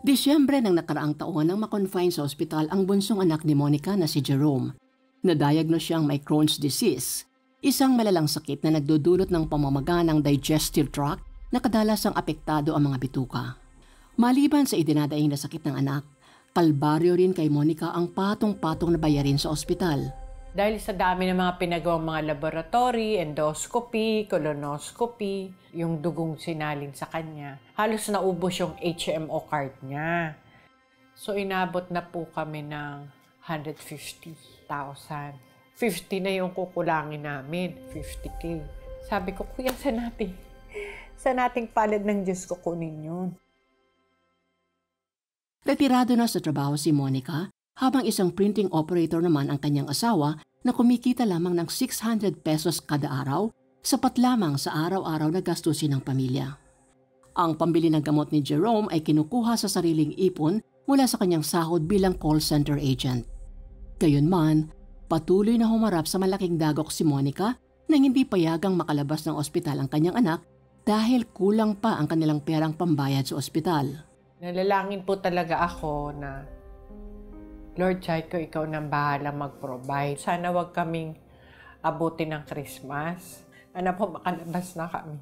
Disyembre ng nakaraang taon nang makonfine sa ospital ang bunsong anak ni Monica na si Jerome. Na-diagnose siyang may Crohn's disease, isang malalang sakit na nagdudulot ng pamamaga ng digestive tract na kadalasang apektado ang mga bituka. Maliban sa idinadaing na sakit ng anak, kalbaryo rin kay Monica ang patong-patong na bayarin sa ospital. Dahil sa dami ng mga pinagawang mga laboratory, endoscopy, colonoscopy, yung dugong sinalin sa kanya, halos naubos yung HMO card niya. So inabot na po kami ng 150,000. 50 na yung kukulangin namin, 50K. Sabi ko, kuya, sa nating palad ng Diyos ko kunin yun. Retirado na sa trabaho si Monica, habang isang printing operator naman ang kanyang asawa na kumikita lamang ng 600 pesos kada araw, sapat lamang sa araw-araw na gastusin ng pamilya. Ang pambili ng gamot ni Jerome ay kinukuha sa sariling ipon mula sa kanyang sahod bilang call center agent. Gayunman, patuloy na humarap sa malaking dagok si Monica nang hindi payagang makalabas ng ospital ang kanyang anak dahil kulang pa ang kanilang perang pambayad sa ospital. Nalalangin po talaga ako na, Lord, Chaiko, ikaw nang bahala mag-provide. Sana wag kaming abutin ng Christmas. Sana po makalabas na kami.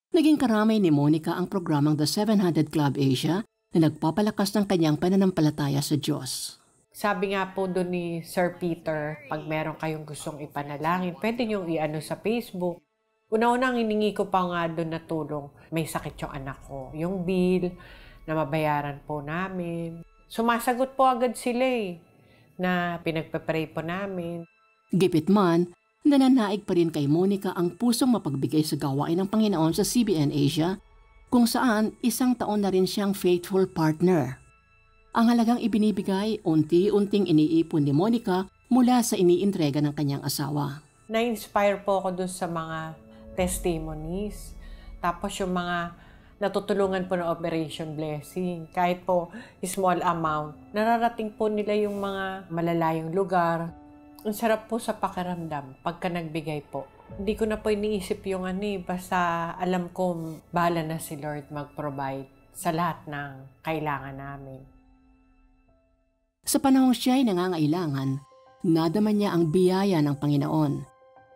Naging karamay ni Monica ang programang The 700 Club Asia na nagpapalakas ng kanyang pananampalataya sa Diyos. Sabi nga po doon ni Sir Peter, pag meron kayong gustong ipanalangin, pwede niyong i-ano sa Facebook. Una-unang hiningi ko pa nga doon na tulong. May sakit yung anak ko. Yung bill na mabayaran po namin. Sumasagot po agad sila na pinagpe-pray po namin. Gipit man, nananaig pa rin kay Monica ang pusong mapagbigay sa gawain ng Panginoon sa CBN Asia, kung saan isang taon na rin siyang faithful partner. Ang halagang ibinibigay, unti-unting iniipon ni Monica mula sa iniintrega ng kanyang asawa. Na-inspire po ako doon sa mga testimonies, tapos yung mga natutulungan po ng Operation Blessing. Kahit po small amount, nararating po nila yung mga malalayong lugar. Ang sarap po sa pakiramdam pagka nagbigay po. Hindi ko na po iniisip yung basta alam ko bahala na si Lord mag-provide sa lahat ng kailangan namin. Sa panahong siya ay nangangailangan, nadama niya ang biyaya ng Panginoon.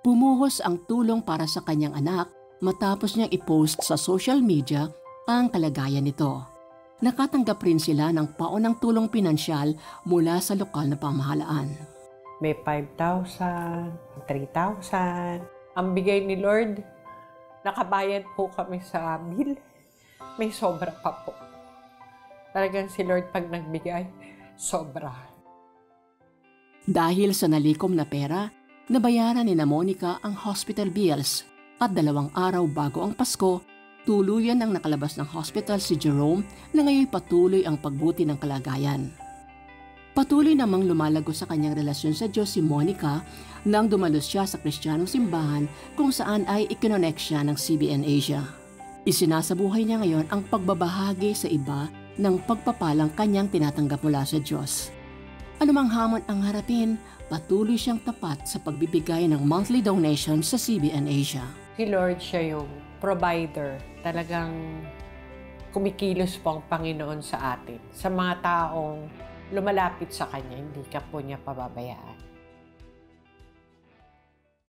Bumuhos ang tulong para sa kanyang anak matapos niyang i-post sa social media ang kalagayan nito. Nakatanggap rin sila ng paunang tulong pinansyal mula sa lokal na pamahalaan. May 5,000, 3,000. Ang bigay ni Lord, nakabayad po kami sa bill. May sobra pa po. Talagang si Lord pag nagbigay, sobra. Dahil sa nalikom na pera, nabayaran ni Monica ang hospital bills at 2 araw bago ang Pasko, tuluyan ang nakalabas ng hospital si Jerome na ngayon patuloy ang pagbuti ng kalagayan. Patuloy namang lumalago sa kanyang relasyon sa Diyos si Monica nang dumalos siya sa Kristiyanong simbahan kung saan ay ikinonek siya ng CBN Asia. Isinasabuhay niya ngayon ang pagbabahagi sa iba ng pagpapalang kanyang tinatanggap mula sa Diyos. Anumang hamon ang harapin, patuloy siyang tapat sa pagbibigay ng monthly donation sa CBN Asia. Si Lord siya yung provider. Talagang kumikilos po ang Panginoon sa atin. Sa mga taong lumalapit sa Kanya, hindi ka po niya pababayaan.